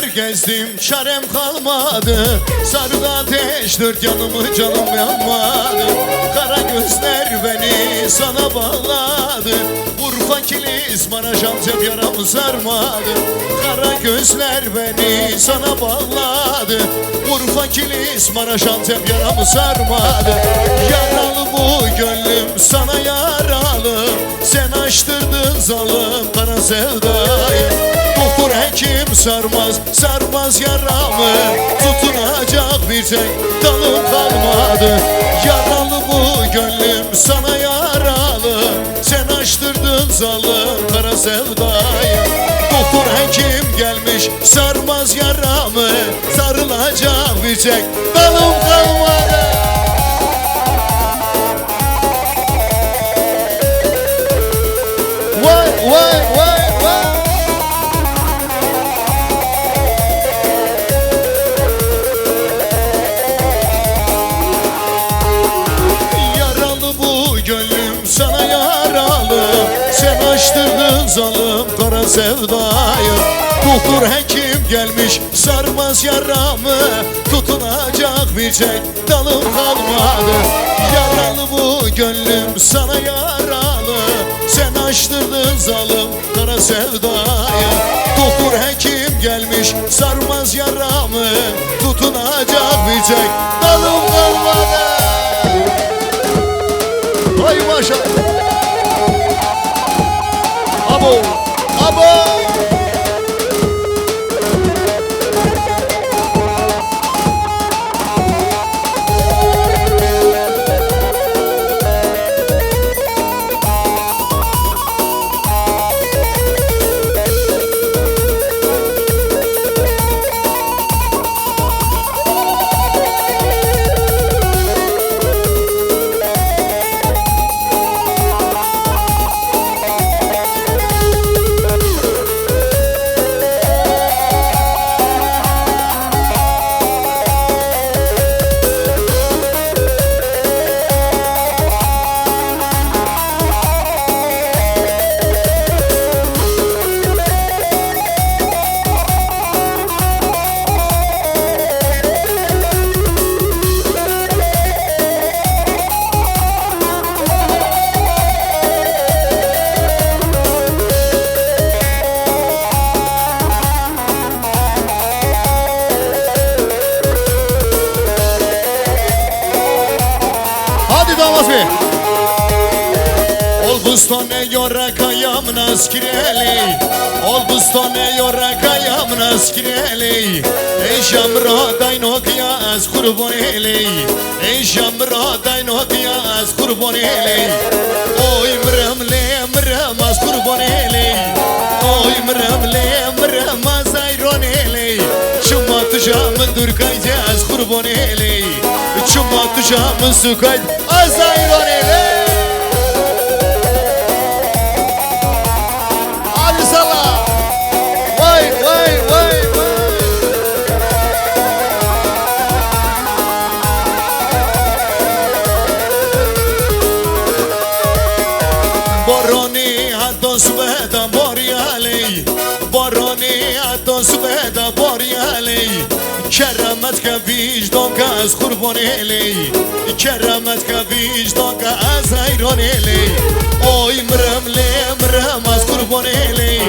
diyar gezdim çarem kalmadı. Sardı ateş dört yanımı canım yanmadı. Kara gözler beni sana bağladı. Urfa, Kilis, Maraş, Antep yaramı sarmadı. Kara gözler beni sana bağladı. Urfa, Kilis, Maraş, Antep yaramı sarmadı. Yaralı bu gönlüm sana yaralı. Sen açtırdın zalim kara sevdayı. Doktor hekim sarmaz, sarmaz yaramı. Tutunacak bir tek dalım kalmadı. Yaralı bu gönlüm sana yaralı. Sen açtırdın zalim kara sevdayı. Doktor hekim gelmiş sarmaz yaramı. Sarılacak bir tek dalım kalmadı. Vay vay vay vay. Yaralı bu gönlüm sana yaralı. Sen açtırdın zalim kara sevdayı. Doktor hekim gelmiş sarmaz yaramı. Tutunacak bir tek dalım kalmadı. Yaralı bu gönlüm sana yaralı. Sen açtırdın zalim kara sevdayı. Doktor hekim gelmiş sarmaz yaramı. Tutunacak bir tek dalım kalmadı. Vay maşallah. Abo, abo. Ol bustane yora kayam naskireli. Ol bustane yora kayam naskireli. Ey jamra dayno kıyas kurban eley. Ey jamra dayno kıyas kurban eley. Oy mremle mremaz kurban eley. Oy mremle mremaz ayron eley. Şuma tujamın dur kayacağız kurban eley. Şuma tujamın su kayd az ayron eley. Baroni hatos beda boryali. Baroni hatos beda boryali. Keramet ka vicdan ka az kurban eli. Keramet ka vicdan ka az ayran eli. Oy mremle mremaz kurban eli.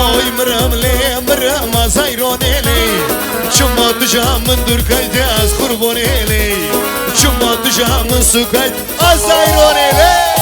Oy mremle mremaz ayran eli. Çuma tujamın dur kaydı az kurban eli. Çuma tujamın su kaydı az ayran eli.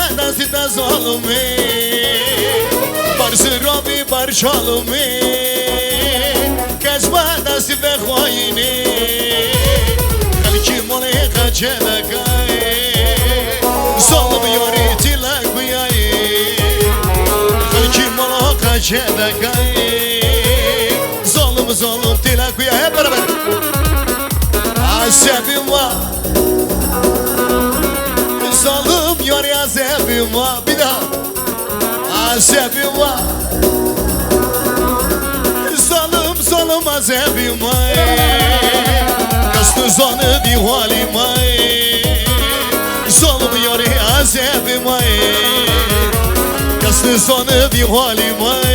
دست از ظالمه بر سرابی بر شالمه کجبه دست به خواهینه خلکی مالی خچه دکای ظالم یاری تیلک بیایی خلکی مالا خچه دکای ظالم تیلک بیایی hep beraber Azebim var Zalim yar azebim var Bir daha Azebim var Zalim azebim var Kastı zanı bir halim var Zalim yar azebim var Kastı zanı bir halim var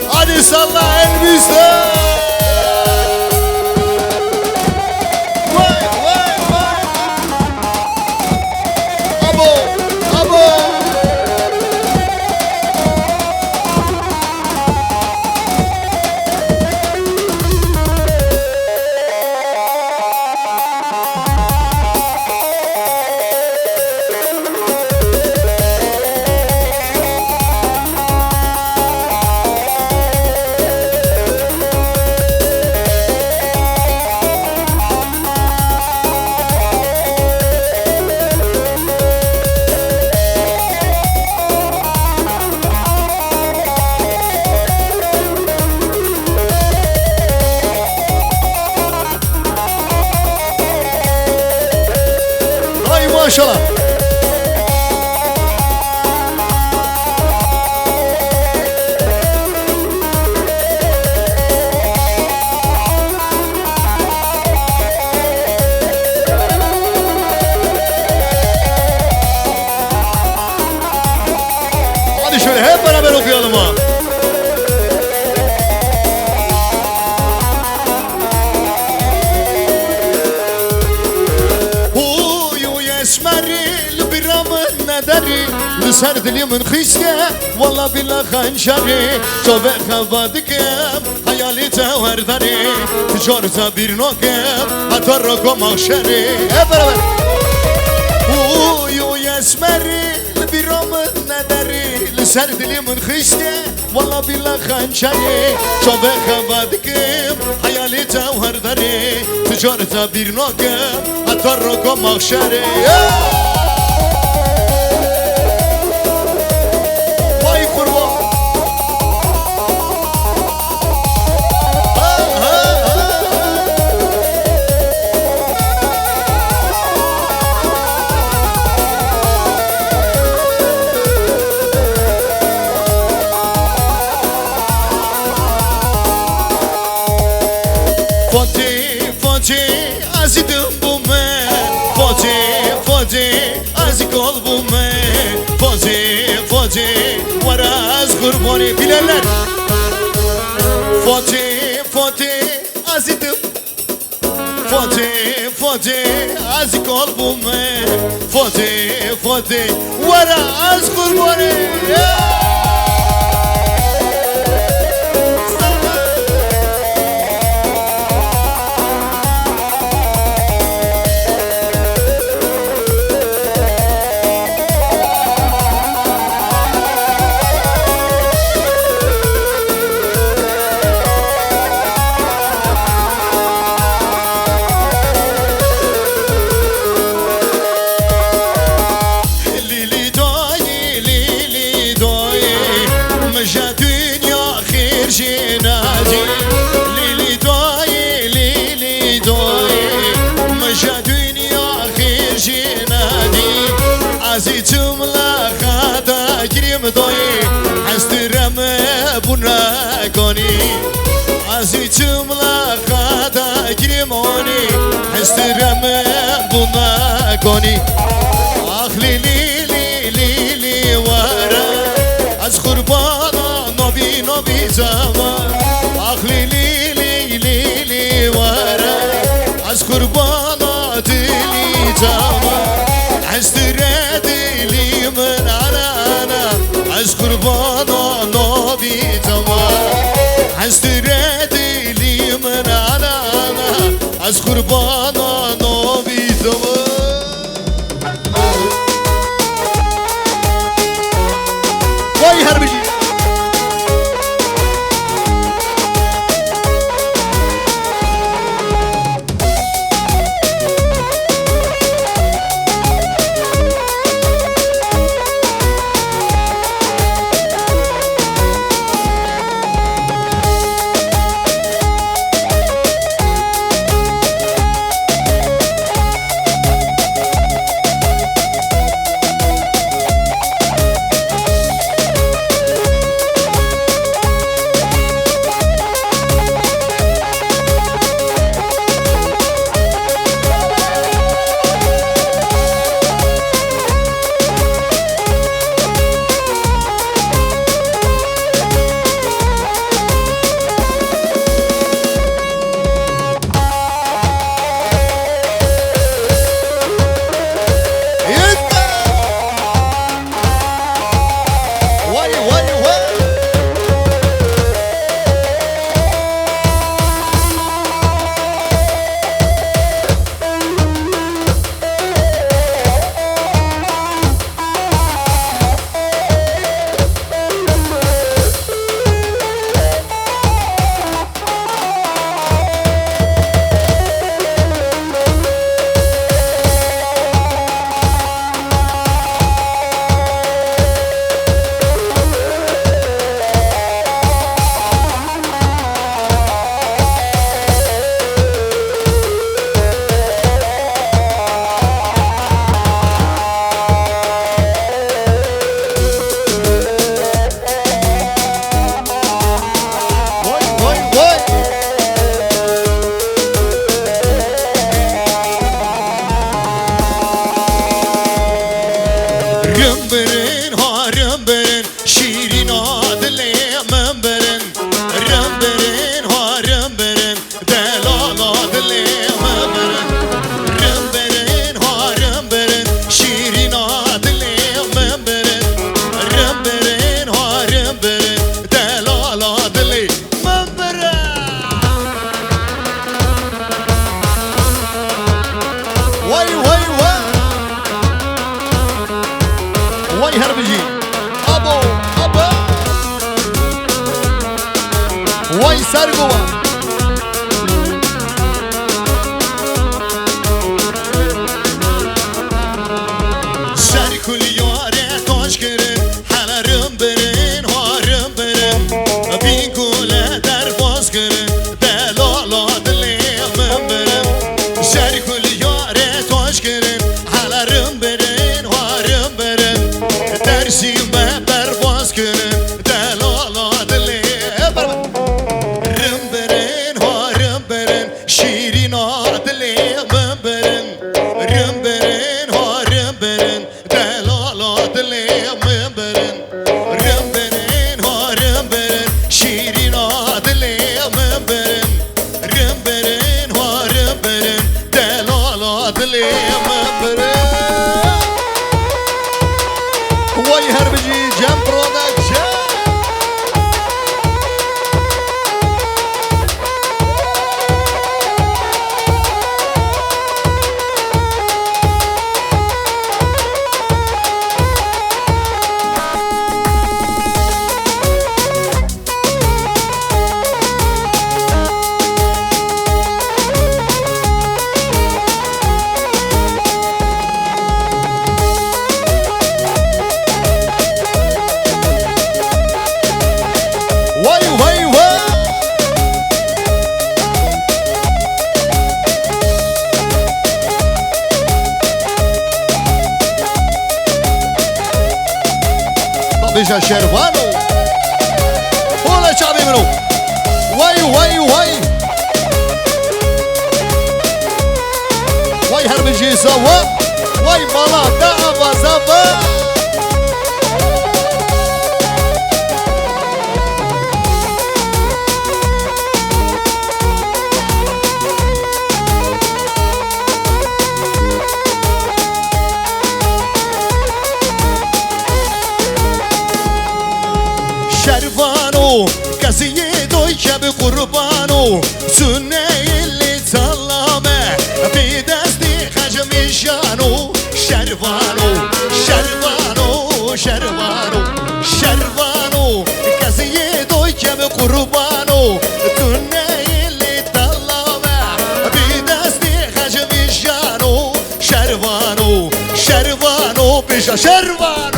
Hadi salla elbise maşallah. Hadi şöyle hep beraber okuyalım ha. لسر دلی من خیسته والله بالله خنجری تو به خبادکم حیالی تاور داری تجارت بیر نکم حتی رکو مخشری برابر اوی اسمری بیرام نداری لسر دلی من خیسته والله بالله خنجری تو به خبادکم حیالی تاور داری تجارت بیر نکم حتی رکو مخشری Azidum bu men Fati az kalbu men Fati var az kurbanı bilenler Fati azidum Fati az kalbu men Fati var az kurbanı عزیزم لخدا گریم دایی حسترم بنا کنی عزیزم لخدا گریم آنی حسترم بنا کنی آخ لیلی وارا از قربانا نبی زمان آخ لیلی وارا از قربانا دلی زمان حسترم من انا از قربانا نبی زمان حسترم من انا از قربانا نبی زمان ترسی و برواز کنن دلالا دلی رم برن ها رم برن شیرین دلی من برن رم برن ها رم برن دلالا دلی من برن رم برن ها رم برن شیرین دلی من برن رم برن ها رم برن دلالا دلی من برن وای هربجی جم پرودکشن بيجا شيروانو ولا شعبي منو واي واي واي واي هربجي سوا واي مالا دعبا زبا شرفانو کسی دوی که به قربانو سنه اللي سلامه بی دستی خجمیشانو شرفانو شرفانو شرفانو شرفانو کسی دوی که به قربانو سنه اللي سلامه بی دستی خجمیشانو شرفانو شرفانو بیشا شرفانو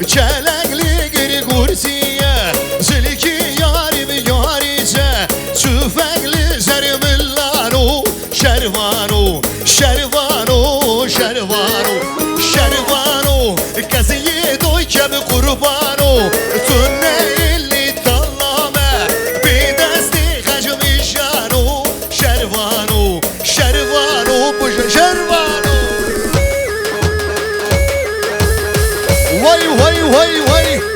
Çelekli giri kursiye Zilki yarim yarice Tüfekli zerimillanu Şervanu Şervanu Şervanu Şervanu Keziyi doy kemi kurbanu Tünne illi tallame Bir desti hecmişanu Şervanu Şervanu Buşa şervanu Vay vay vay vay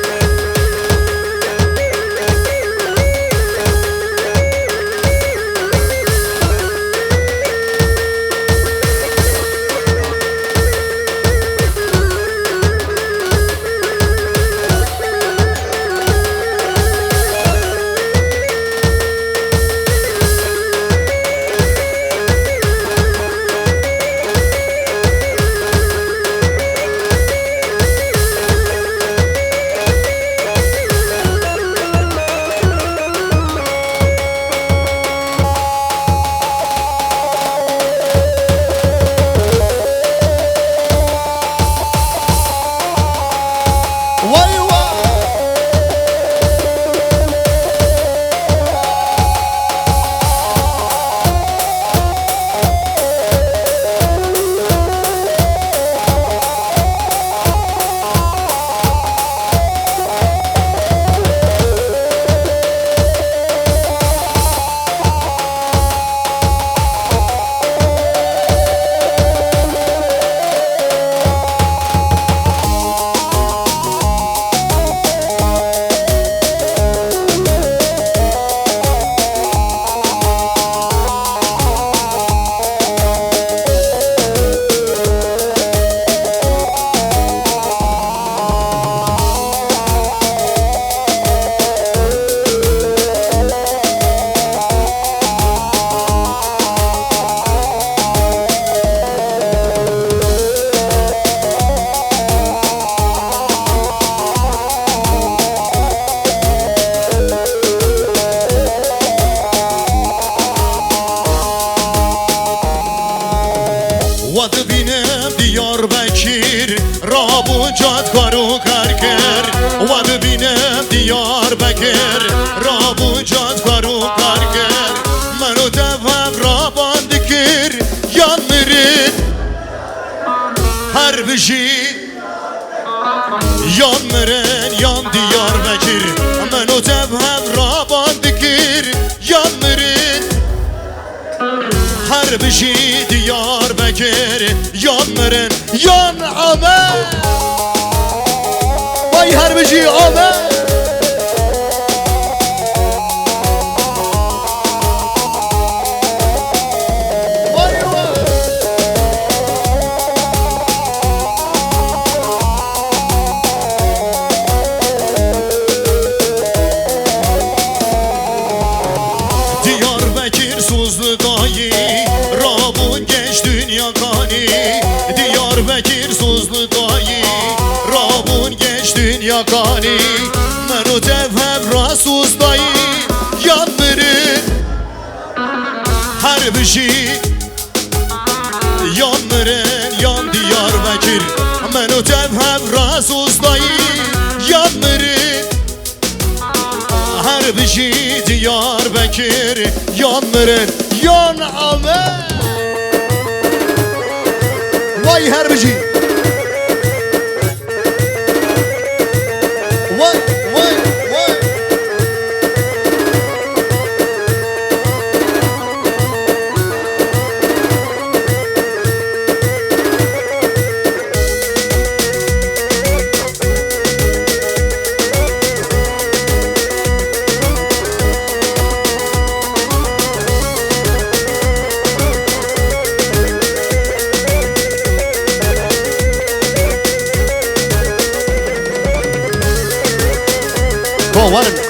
جات کارو کار کرد و ببینم دیار بکر رابون جات کارو کار کرد منو دفم را باند کرد یان مرد هر بشی یان مرن یان دیار بکر منو دفم را باند کرد یان مرد هر بشی دیار بکر یان مرن یان آمد وای هر بشی آمد Diyarbakır Suzlu dayı Rabun geç dünya kani Menu tevhem rasuz dayı Yan verin Her bir şey Yan verin yan Diyarbakır Menu tevhem rasuz dayı Yan verin Her bir şey Diyarbakır Yan verin yan amen Vay her bir şey. Vay vay vay.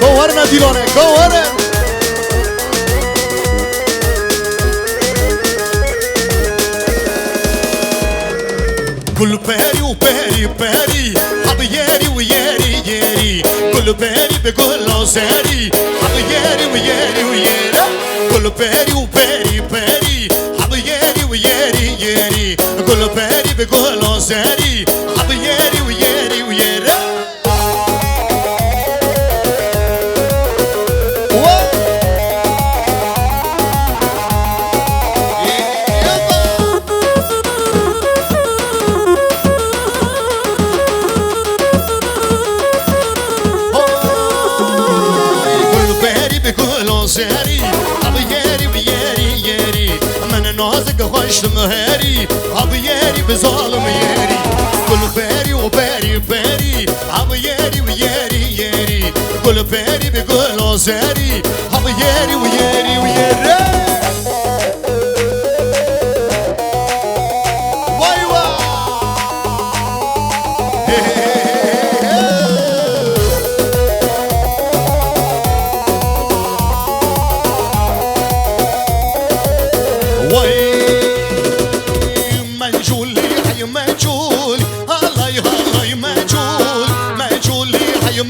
Kovarın dilone, kovarın. Kul peri u peri peri, hab yeri u yeri yeri. Kul peri be kul seri, hab yeri u yeri u yeri. Kul peri u peri peri, hab yeri u yeri yeri. Kul peri be kul seri, hab yeri u yeri u yeri. سری اب یری به یری یری من نازک خوشم هری اب یری به ظالم یری گل پری و پری پری اب یری و یری یری گل پری به گل سری اب یری و یری و یری وای وای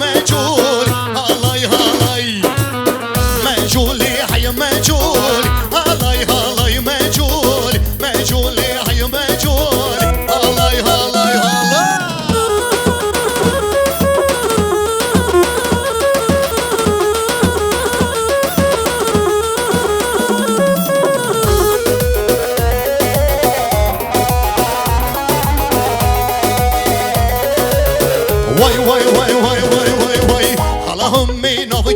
مجول هالاي هالاي مجول حي مجول هالاي هالاي مجول مجول حي مجول هالاي هالاي هالاي واي واي واي واي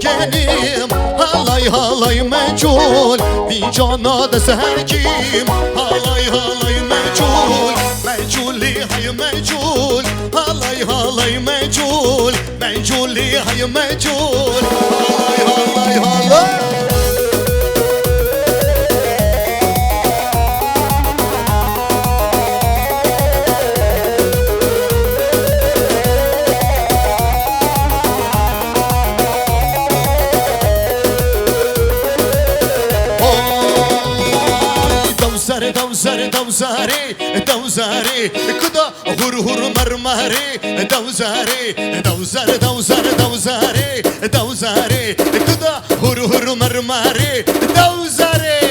Gelim halay halay mecul bir cana da serkim halay halay mecul meculi hay mecul halay halay mecul meculi hay mecul halay halay halay دوزاره دوزاره کدا هر هر مرمره دوزاره دوزاره دوزاره دوزاره دوزاره کدا هر هر مرمره دوزاره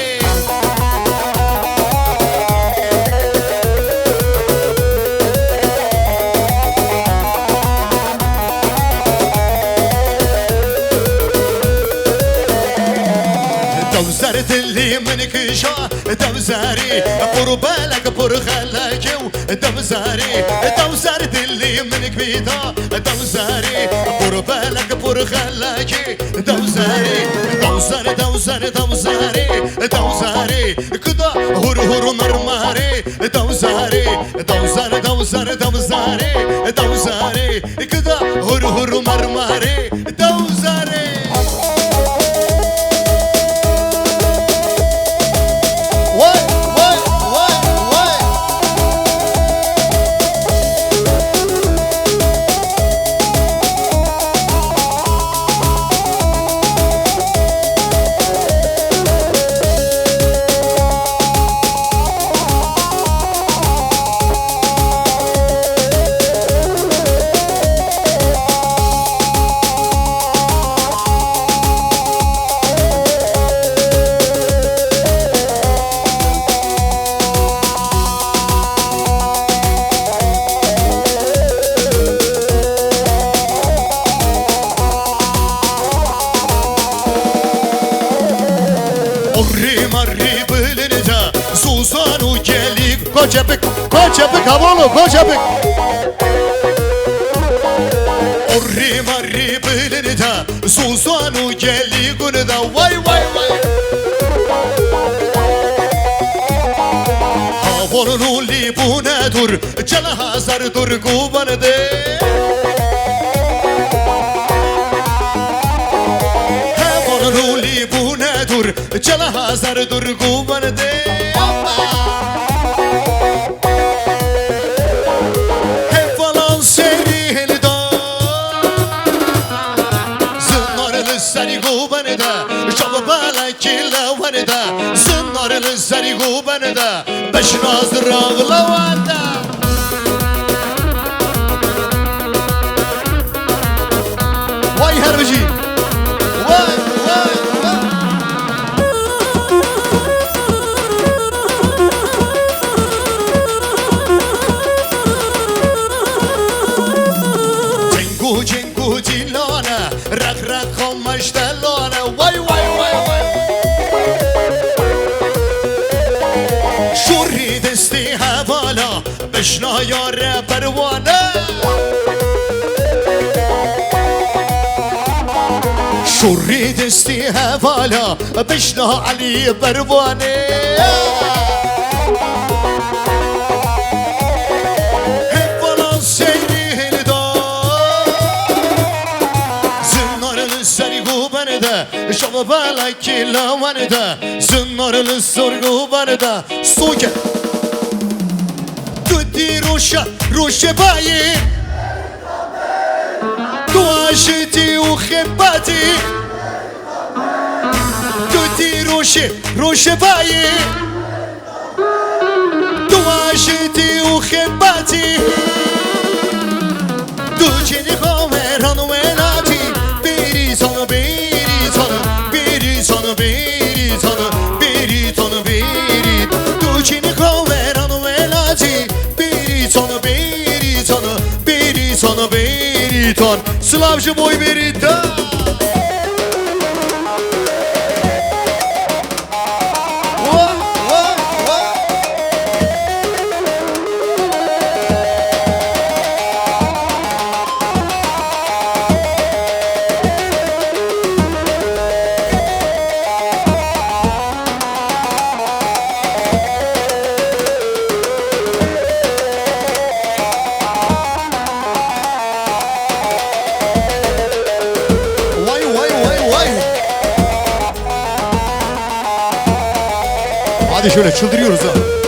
دلی من کشا دوزاری برو بالک برو خلکه و دوزاری دوزار دلی من کبیدا دوزاری برو بالک برو خلکه دوزاری دوزار دوزار دوزاری دوزاری کدا هر هر مرماری دوزاری دوزار دوزار دوزاری دوزاری کدا هر هر مرماری دوزاری Koçapık havalı koçapık Orri marri bilini da Susanu geli günü da Vay vay vay Havanın uli bu ne dur Cala hazar dur kubanı de Havanın uli bu ne dur Cala hazar dur kubanı de Zınarlı sari gubanı da Beşnaz rağlavanda Vay herbici Vay vay vay Cengu cengu dilana Rak rak olmaş delana Vay vay vay vay شوری دستی حوالا بشنا یار پروانه شوری دستی حوالا بشنا علی پروانه حوالا سیری هلدا زنارل سری گوبنه ده شما بلکی لامنه ده زنارل سرگو بنه ده سوگه تو دی روشه بایی تو عاشتی و خبتی تو دی روشه بایی تو عاشتی و خبتی تو چینی خواهران و مناتی بیری تانو بیری تانو بیری تانو بیری تانو بیری تانو بیری تو چینی خواهران و مناتی بیری تانو بیری تانو بیری تانو بیری تان سلامشو boy beri تان Hadi şöyle çıldırıyoruz ha.